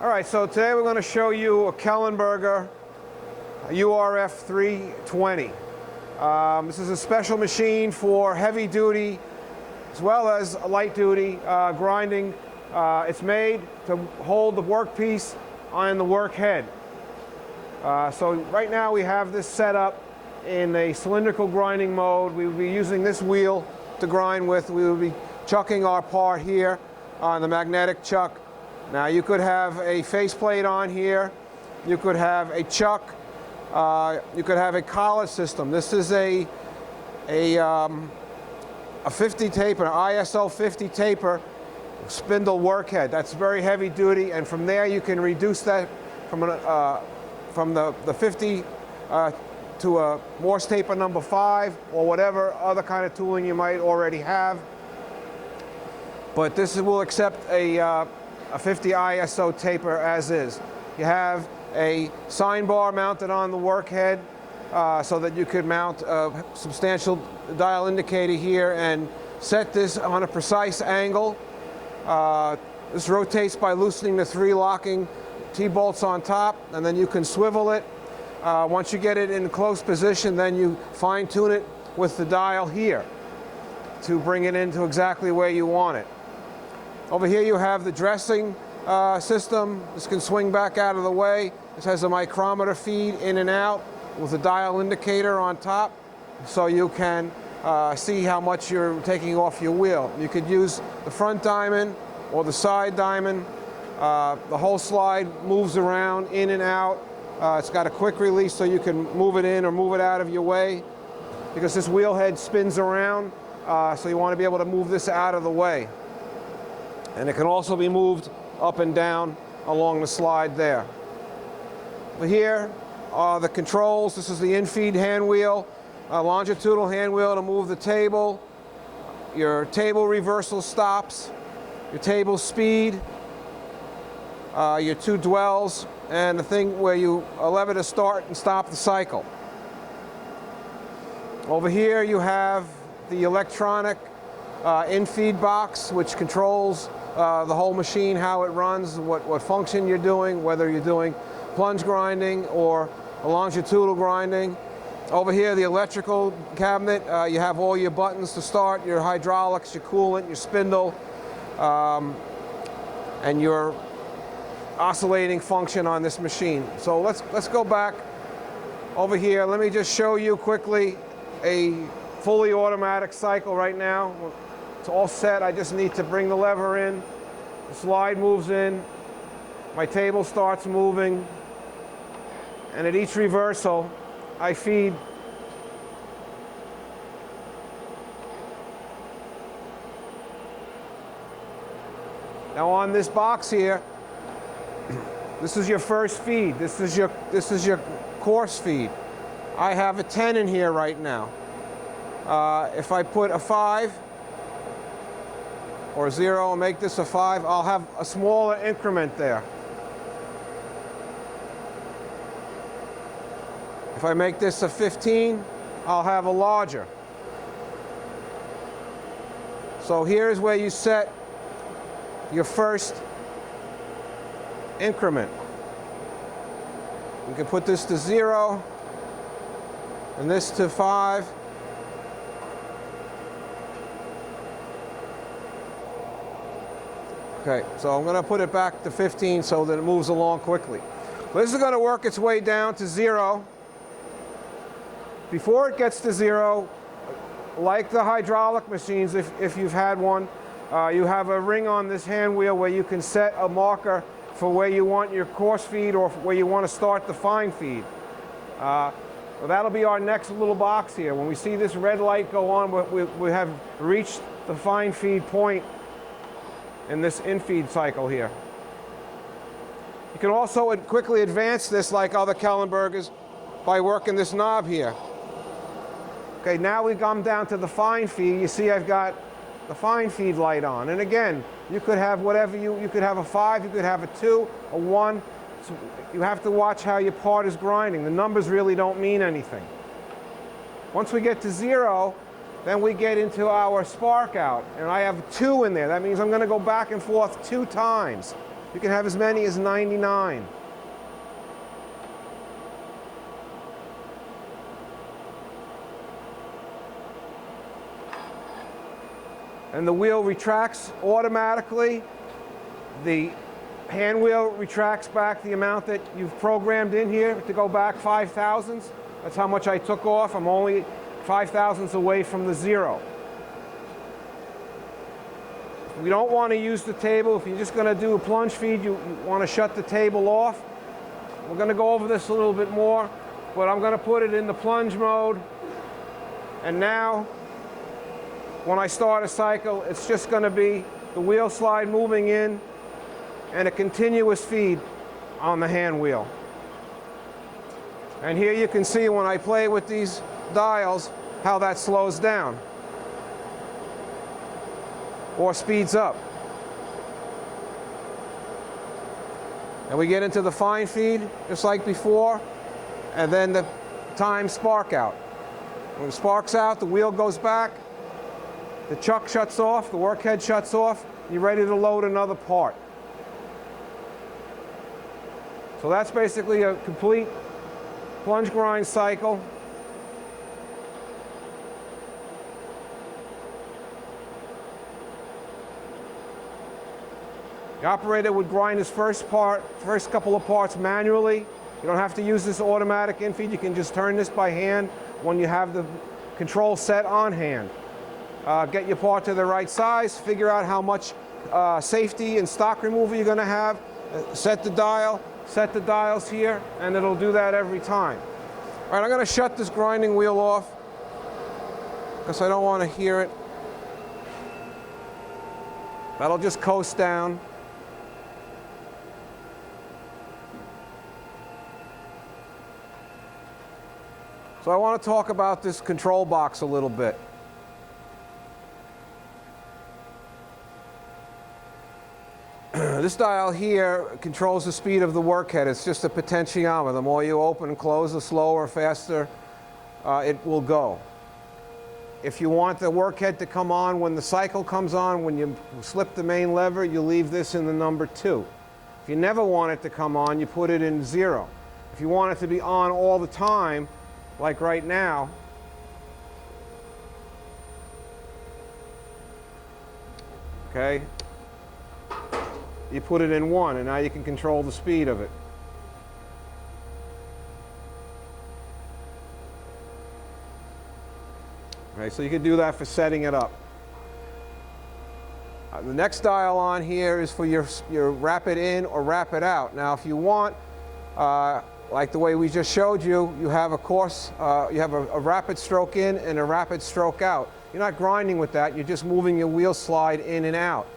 All right, so today we're going to show you a Kellenberger URF 320. This is a special machine for heavy duty as well as light duty grinding. It's made to hold the workpiece on the workhead. So right now we have this set up in a cylindrical grinding mode. We will be using this wheel to grind with. We will be chucking our part here on the magnetic chuck. Now you could have a faceplate on here, you could have a chuck, you could have a collar system. This is a 50 taper, an ISO 50 taper spindle workhead. That's very heavy duty, and from there you can reduce that from the 50 to a Morse taper number 5 or whatever other kind of tooling you might already have. But this will accept a 50 ISO taper as is. You have a sine bar mounted on the workhead so that you could mount a substantial dial indicator here and set this on a precise angle. This rotates by loosening the 3 locking T-bolts on top, and then you can swivel it. Once you get it in close position, then you fine-tune it with the dial here to bring it into exactly where you want it. Over here you have the dressing system. This can swing back out of the way. This has a micrometer feed in and out with a dial indicator on top, so you can see how much you're taking off your wheel. You could use the front diamond or the side diamond. The whole slide moves around in and out. It's got a quick release so you can move it in or move it out of your way, because this wheel head spins around, so you want to be able to move this out of the way. And it can also be moved up and down along the slide there. But here are the controls. This is the INFFED hand wheel, a longitudinal hand wheel to move the table, your table reversal stops, your table speed, your 2 dwells, and the thing where you a lever to start and stop the cycle. Over here you have the electronic INFFED box, which controls the whole machine, how it runs, what function you're doing, whether you're doing plunge grinding or longitudinal grinding. Over here, the electrical cabinet, you have all your buttons to start, your hydraulics, your coolant, your spindle, and your oscillating function on this machine. So let's go back over here. Let me just show you quickly a fully automatic cycle right now. It's all set. I just need to bring the lever in. The slide moves in. My table starts moving. And at each reversal, I feed now on this box here. This is your first feed. This is your coarse feed. I have a 10 in here right now. If I put a 5 or 0 and make this a 5, I'll have a smaller increment there. If I make this a 15, I'll have a larger. So here's where you set your first increment. You can put this to 0 and this to 5. Okay, so I'm going to put it back to 15 so that it moves along quickly. This is going to work its way down to 0. Before it gets to 0, like the hydraulic machines, if you've had one, you have a ring on this hand wheel where you can set a marker for where you want your coarse feed or where you want to start the fine feed. Well, that'll be our next little box here. When we see this red light go on, we have reached the fine feed point in this INFFED cycle here. You can also quickly advance this like other Kellenbergers by working this knob here. Okay, now we've come down to the fine feed. You see I've got the fine feed light on. And again, you could have whatever you could have a 5, you could have a 2, a 1. So you have to watch how your part is grinding. The numbers really don't mean anything. Once we get to 0, then we get into our spark out, and I have 2 in there. That means I'm going to go back and forth 2 times. You can have as many as 99. And the wheel retracts automatically. The hand wheel retracts back the amount that you've programmed in here to go back 5 thousandths. That's how much I took off. I'm only 5 thousandths away from the 0. We don't want to use the table. If you're just going to do a plunge feed, you want to shut the table off. We're going to go over this a little bit more, but I'm going to put it in the plunge mode. And now, when I start a cycle, it's just going to be the wheel slide moving in and a continuous feed on the hand wheel. And here you can see when I play with these dials how that slows down or speeds up. And we get into the fine feed just like before, and then the time spark out. When it sparks out, the wheel goes back, the chuck shuts off, the work head shuts off, you're ready to load another part. So that's basically a complete plunge grind cycle. The operator would grind his first couple of parts manually. You don't have to use this automatic infeed. You can just turn this by hand when you have the control set on hand. Get your part to the right size, figure out how much safety and stock removal you're going to have, set the dials here, and it'll do that every time. All right, I'm going to shut this grinding wheel off because I don't want to hear it. That'll just coast down. So I want to talk about this control box a little bit. This dial here controls the speed of the workhead. It's just a potentiometer. The more you open and close, the slower or faster it will go. If you want the workhead to come on when the cycle comes on, when you slip the main lever, you leave this in the number 2. If you never want it to come on, you put it in 0. If you want it to be on all the time, like right now, okay, you put it in 1, and now you can control the speed of it. Okay, so you can do that for setting it up. The next dial on here is for your rapid in or rapid out. Now, if you want, like the way we just showed you, you have a course, you have a rapid stroke in and a rapid stroke out. You're not grinding with that, you're just moving your wheel slide in and out.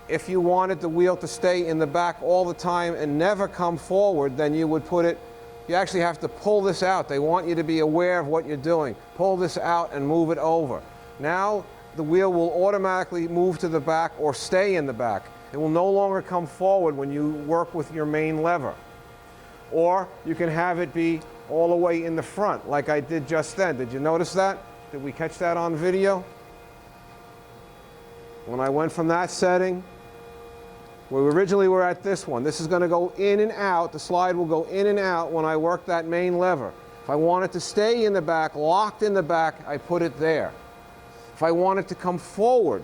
If you wanted the wheel to stay in the back all the time and never come forward, then you would put it, you actually have to pull this out. They want you to be aware of what you're doing. Pull this out and move it over. Now the wheel will automatically move to the back or stay in the back. It will no longer come forward when you work with your main lever. Or you can have it be all the way in the front, like I did just then. Did you notice that? Did we catch that on video? When I went from that setting, we originally were at this one. This is going to go in and out. The slide will go in and out when I work that main lever. If I want it to stay in the back, locked in the back, I put it there. If I want it to come forward,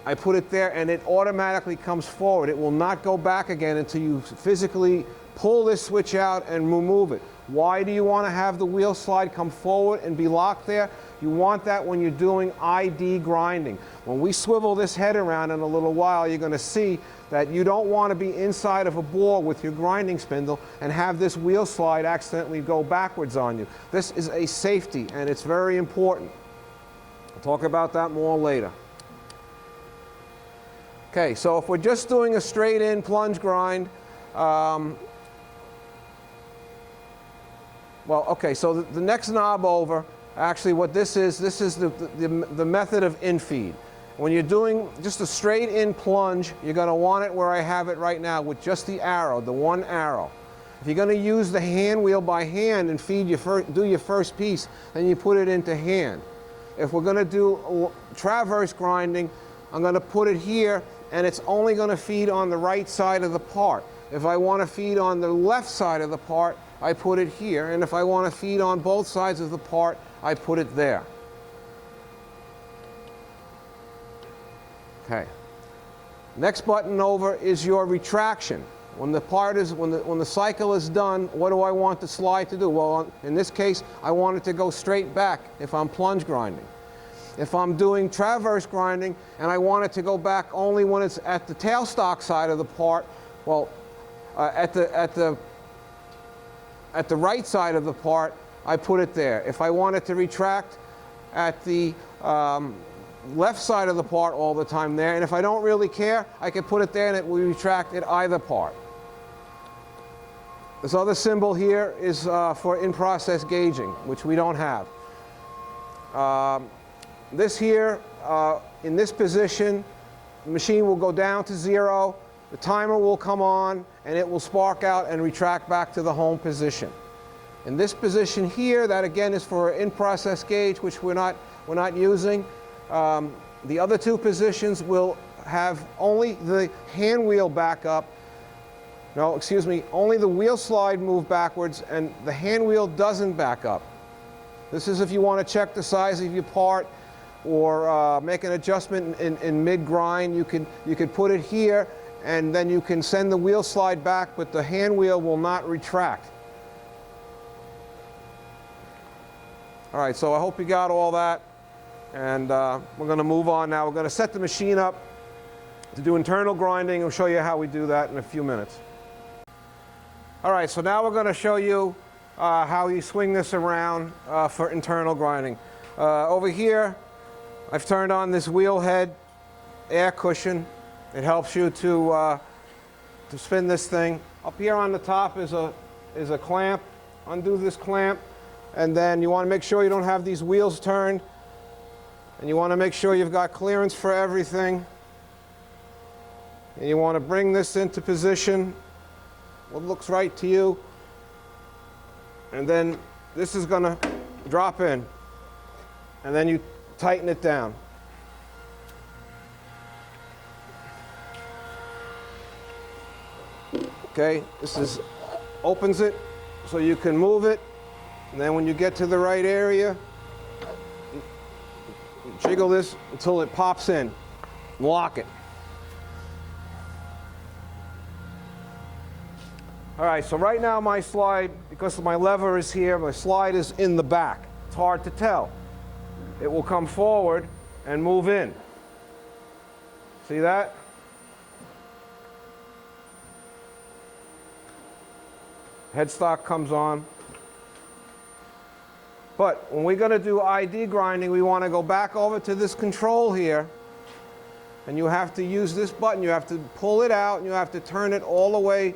I put it there, and it automatically comes forward. It will not go back again until you physically pull this switch out and remove it. Why do you want to have the wheel slide come forward and be locked there? You want that when you're doing ID grinding. When we swivel this head around in a little while, you're going to see that you don't want to be inside of a bore with your grinding spindle and have this wheel slide accidentally go backwards on you. This is a safety, and it's very important. I'll talk about that more later. Okay, so if we're just doing a straight in plunge grind, well, okay, so the next knob over, actually what this is the method of infeed. When you're doing just a straight in plunge, you're going to want it where I have it right now with just the arrow, the one arrow. If you're going to use the hand wheel by hand and feed do your first piece, then you put it into hand. If we're going to do traverse grinding, I'm going to put it here and it's only going to feed on the right side of the part. If I want to feed on the left side of the part, I put it here, and if I want to feed on both sides of the part, I put it there. Okay. Next button over is your retraction. When the part is, when the cycle is done, what do I want the slide to do? Well, in this case, I want it to go straight back if I'm plunge grinding. If I'm doing traverse grinding and I want it to go back only when it's at the tailstock side of the part, well, at the right side of the part, I put it there. If I want it to retract at the left side of the part all the time there, and if I don't really care, I can put it there and it will retract at either part. This other symbol here is for in-process gauging, which we don't have. This here, in this position, the machine will go down to 0, the timer will come on, and it will spark out and retract back to the home position. In this position here, that again is for in-process gauge, which we're not using. The other two positions will have only the hand wheel back up. No, excuse me, only the wheel slide move backwards and the hand wheel doesn't back up. This is if you want to check the size of your part or make an adjustment in mid-grind. You could put it here and then you can send the wheel slide back, but the hand wheel will not retract. All right, so I hope you got all that. And we're going to move on now. We're going to set the machine up to do internal grinding. I'll show you how we do that in a few minutes. All right, so now we're going to show you how you swing this around for internal grinding. Over here, I've turned on this wheel head air cushion. It helps you to spin this thing. Up here on the top is a clamp. Undo this clamp, and then you want to make sure you don't have these wheels turned. And you want to make sure you've got clearance for everything. And you want to bring this into position, what looks right to you. And then this is going to drop in. And then you tighten it down. Okay, this opens it so you can move it. And then when you get to the right area, jiggle this until it pops in. Lock it. All right, so right now my slide, because my lever is here, my slide is in the back. It's hard to tell. It will come forward and move in. See that? Headstock comes on. But when we're going to do ID grinding, we want to go back over to this control here. And you have to use this button. You have to pull it out, and you have to turn it all the way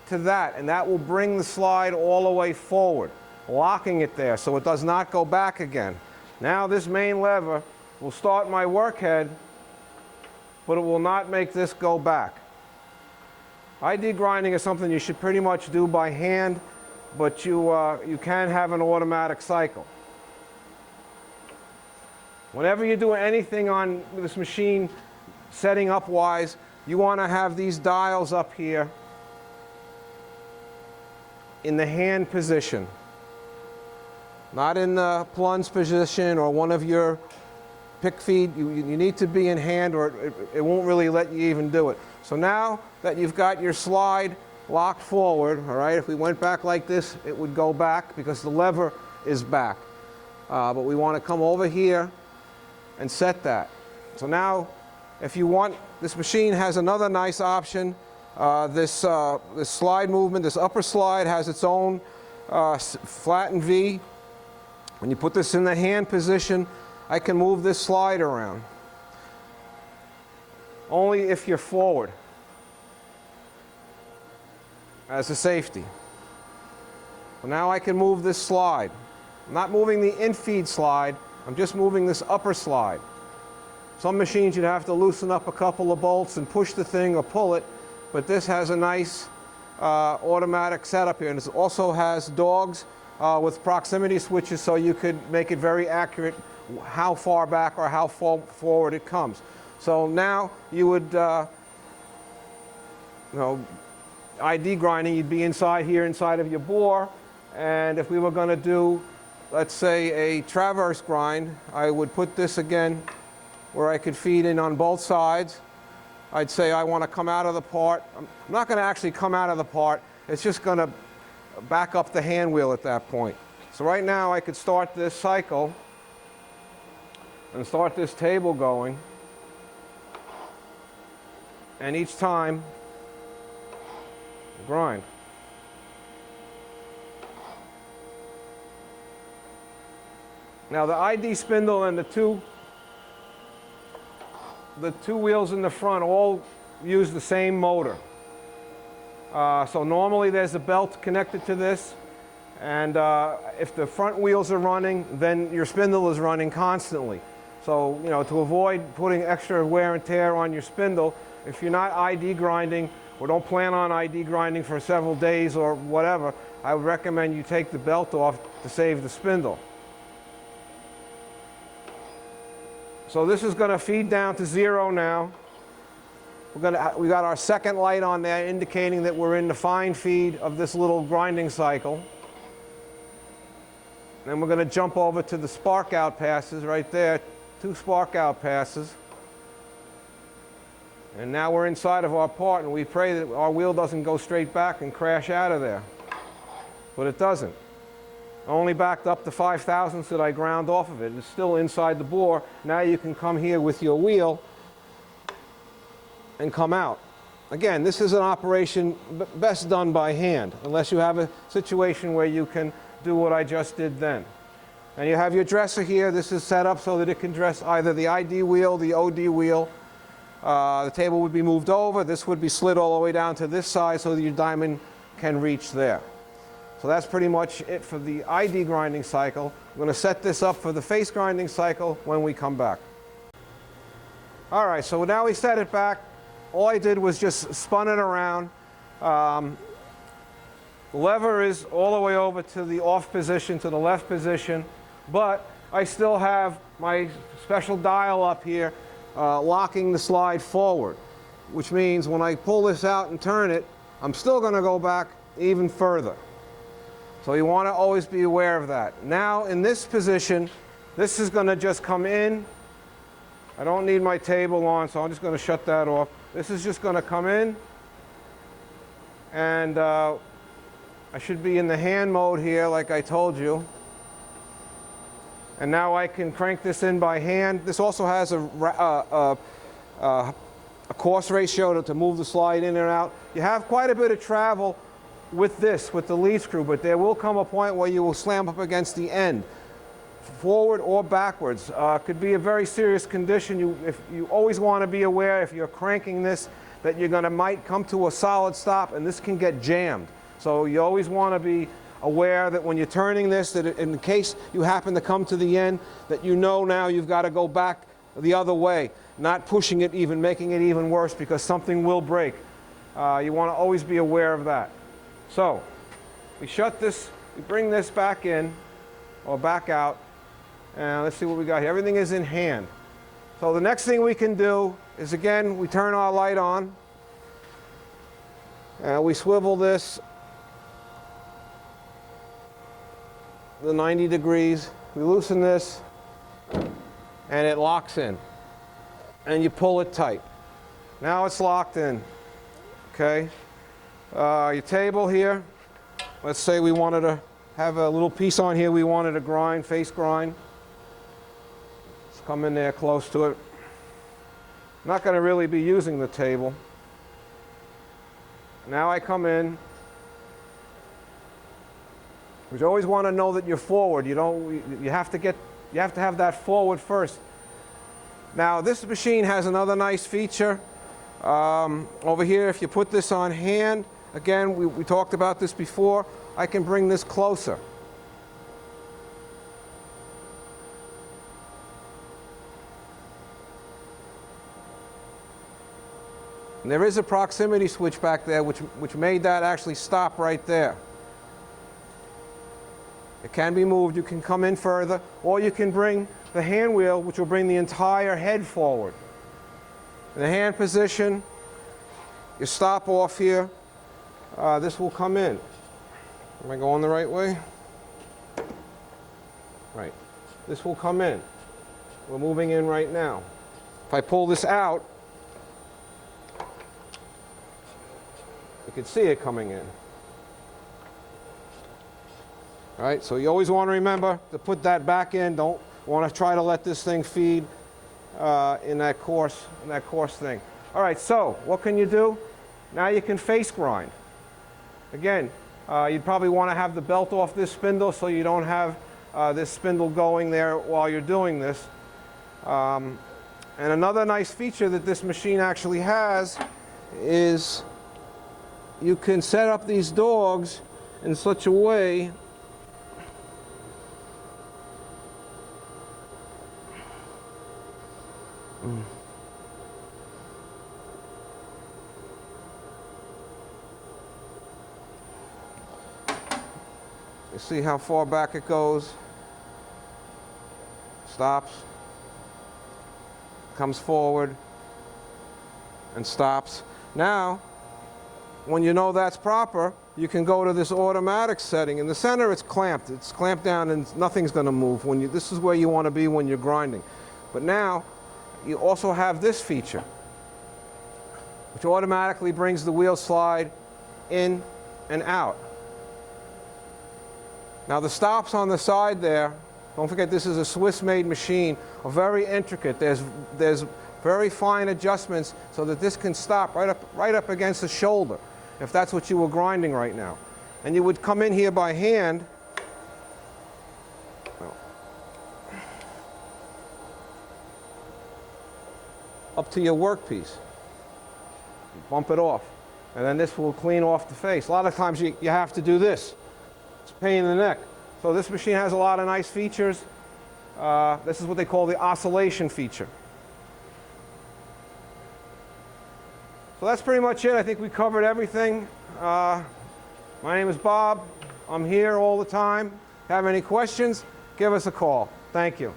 to that. And that will bring the slide all the way forward, locking it there so it does not go back again. Now this main lever will start my work head, but it will not make this go back. ID grinding is something you should pretty much do by hand, but you can have an automatic cycle. Whenever you're doing anything on this machine, setting up wise, you want to have these dials up here in the hand position, not in the plunge position or one of your pick feed. You need to be in hand or it won't really let you even do it. So now that you've got your slide locked forward, all right, if we went back like this, it would go back because the lever is back. But we want to come over here and set that. So now, if you want, this machine has another nice option. This slide movement, this upper slide has its own flattened V. When you put this in the hand position, I can move this slide around. Only if you're forward, as a safety. Well, now I can move this slide. I'm not moving the in-feed slide, I'm just moving this upper slide. Some machines you'd have to loosen up a couple of bolts and push the thing or pull it, but this has a nice automatic setup here, and it also has dogs with proximity switches so you could make it very accurate how far back or how far forward it comes. So now you would, ID grinding, you'd be inside here, inside of your bore. And if we were going to do, let's say, a traverse grind, I would put this again where I could feed in on both sides. I'd say I want to come out of the part. I'm not going to actually come out of the part. It's just going to back up the hand wheel at that point. So right now I could start this cycle and start this table going. And each time, grind. Now the ID spindle and the two wheels in the front all use the same motor. So normally there's a belt connected to this, and if the front wheels are running, then your spindle is running constantly. So, to avoid putting extra wear and tear on your spindle, if you're not ID grinding or don't plan on ID grinding for several days or whatever, I would recommend you take the belt off to save the spindle. So this is going to feed down to 0 now. We got our second light on there indicating that we're in the fine feed of this little grinding cycle. Then we're going to jump over to the spark out passes right there, 2 spark out passes. And now we're inside of our part, and we pray that our wheel doesn't go straight back and crash out of there. But it doesn't. I only backed up the 5/1000ths that I ground off of it. It's still inside the bore. Now you can come here with your wheel and come out. Again, this is an operation best done by hand, unless you have a situation where you can do what I just did then. And you have your dresser here. This is set up so that it can dress either the ID wheel, the OD wheel. The table would be moved over. This would be slid all the way down to this side so that your diamond can reach there. So that's pretty much it for the ID grinding cycle. I'm going to set this up for the face grinding cycle when we come back. All right, so now we set it back. All I did was just spun it around. The lever is all the way over to the off position, to the left position, but I still have my special dial up here locking the slide forward, which means when I pull this out and turn it, I'm still going to go back even further. So you want to always be aware of that. Now in this position, this is going to just come in. I don't need my table on, so I'm just going to shut that off. This is just going to come in, and I should be in the hand mode here like I told you. And now I can crank this in by hand. This also has a course ratio to move the slide in and out. You have quite a bit of travel with this, with the lead screw, but there will come a point where you will slam up against the end, forward or backwards. Could be a very serious condition. You always want to be aware if you're cranking this that you're might come to a solid stop, and this can get jammed. So you always want to be aware that when you're turning this, that in case you happen to come to the end, that now you've got to go back the other way, not pushing it even, making it even worse, because something will break. You want to always be aware of that. So we shut this, we bring this back in, or back out, and let's see what we got here. Everything is in hand. So the next thing we can do is, again, we turn our light on, and we swivel this the 90 degrees. We loosen this, and it locks in. And you pull it tight. Now it's locked in. Okay? Your table here, let's say we wanted to have a little piece on here we wanted to grind, face grind. Let's come in there close to it. I'm not going to really be using the table. Now I come in. You always want to know that you're forward. You have to have that forward first. Now this machine has another nice feature. Over here, if you put this on hand, again, we talked about this before, I can bring this closer. And there is a proximity switch back there which made that actually stop right there. It can be moved. You can come in further, or you can bring the hand wheel, which will bring the entire head forward. In the hand position, you stop off here. This will come in. Am I going the right way? Right. This will come in. We're moving in right now. If I pull this out, you can see it coming in. All right, so you always want to remember to put that back in. Don't want to try to let this thing feed in that coarse thing. All right, so what can you do? Now you can face grind. Again, you'd probably want to have the belt off this spindle so you don't have this spindle going there while you're doing this. And another nice feature that this machine actually has is you can set up these dogs in such a way you see how far back it goes, stops, comes forward, and stops. Now, when you know that's proper, you can go to this automatic setting. In the center, it's clamped. It's clamped down, and nothing's going to move. This is where you want to be when you're grinding. But now, you also have this feature, which automatically brings the wheel slide in and out. Now, the stops on the side there, don't forget this is a Swiss-made machine, are very intricate. There's very fine adjustments so that this can stop right up against the shoulder, if that's what you were grinding right now. And you would come in here by hand. Up to your workpiece. Bump it off. And then this will clean off the face. A lot of times you have to do this. It's a pain in the neck. So this machine has a lot of nice features. This is what they call the oscillation feature. So that's pretty much it. I think we covered everything. My name is Bob. I'm here all the time. Have any questions? Give us a call. Thank you.